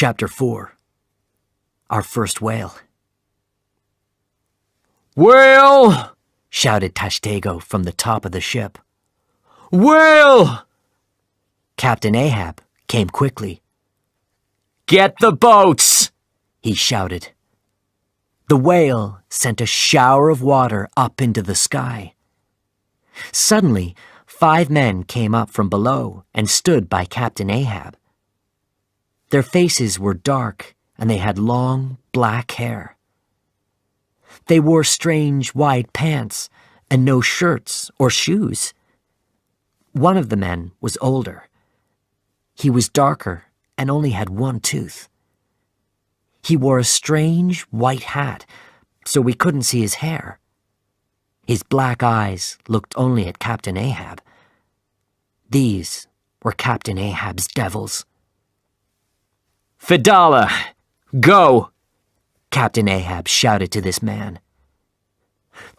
Chapter 4. Our First Whale. "Whale!" shouted Tashtego from the top of the ship. "Whale!" Captain Ahab came quickly. "Get the boats!" he shouted. The whale sent a shower of water up into the sky. Suddenly, 5 men came up from below and stood by Captain Ahab. Their faces were dark and they had long, black hair. They wore strange, wide pants and no shirts or shoes. One of the men was older. He was darker and only had 1 tooth. He wore a strange white hat, so we couldn't see his hair. His black eyes looked only at Captain Ahab. These were Captain Ahab's devils. "Fedallah, go!" Captain Ahab shouted to this man.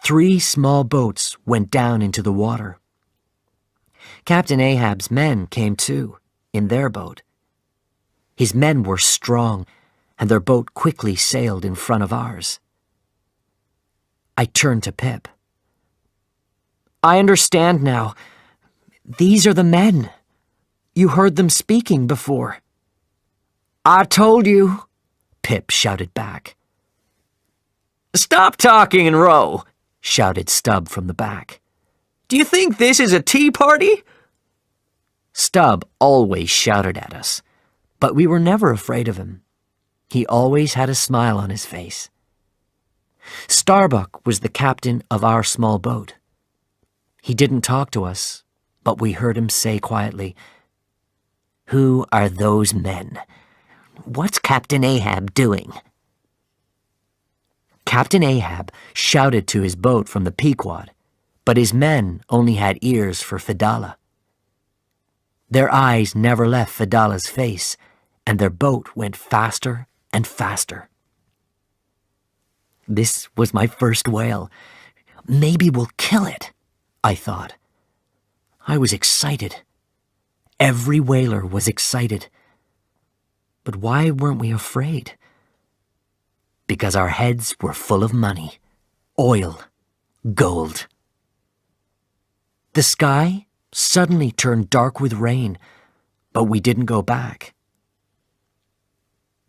3 small boats went down into the water. Captain Ahab's men came too, in their boat. His men were strong, and their boat quickly sailed in front of ours. I turned to Pip. "I understand now. These are the men. You heard them speaking before." "I told you," Pip shouted back. "Stop talking and row," shouted Stubb from the back. "Do you think this is a tea party?" Stubb always shouted at us, but we were never afraid of him. He always had a smile on his face. Starbuck was the captain of our small boat. He didn't talk to us, but we heard him say quietly, "Who are those men? What's Captain Ahab doing?" Captain Ahab shouted to his boat from the Pequod, but his men only had ears for Fedallah. Their eyes never left Fedallah's face, and their boat went faster and faster. This was my first whale. Maybe we'll kill it, I thought. I was excited. Every whaler was excited. But why weren't we afraid? Because our heads were full of money, oil, gold. The sky suddenly turned dark with rain, but we didn't go back.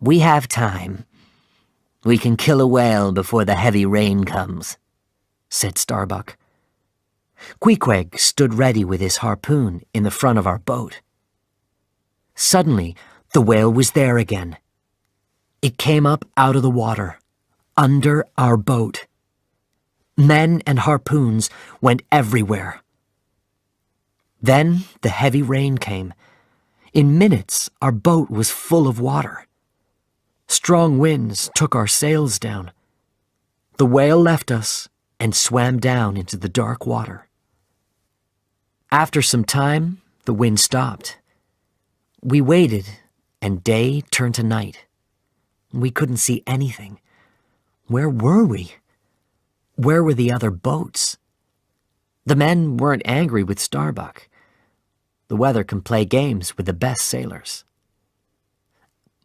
"We have time. We can kill a whale before the heavy rain comes," said Starbuck. Queequeg stood ready with his harpoon in the front of our boat. Suddenly, the whale was there again. It came up out of the water, under our boat. Men and harpoons went everywhere. Then the heavy rain came. In minutes, our boat was full of water. Strong winds took our sails down. The whale left us and swam down into the dark water. After some time, the wind stopped. We waited, and day turned to night. We couldn't see anything. Where were we? Where were the other boats? The men weren't angry with Starbuck. The weather can play games with the best sailors.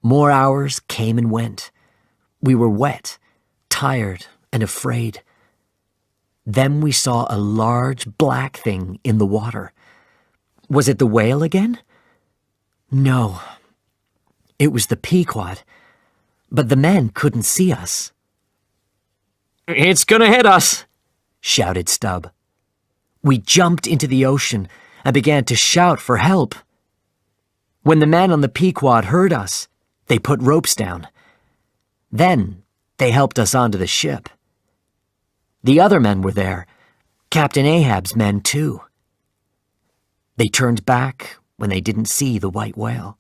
More hours came and went. We were wet, tired, and afraid. Then we saw a large black thing in the water. Was it the whale again? No. It was the Pequod, but the men couldn't see us. "It's gonna hit us," shouted Stubb. We jumped into the ocean and began to shout for help. When the men on the Pequod heard us, they put ropes down. Then they helped us onto the ship. The other men were there, Captain Ahab's men too. They turned back when they didn't see the white whale.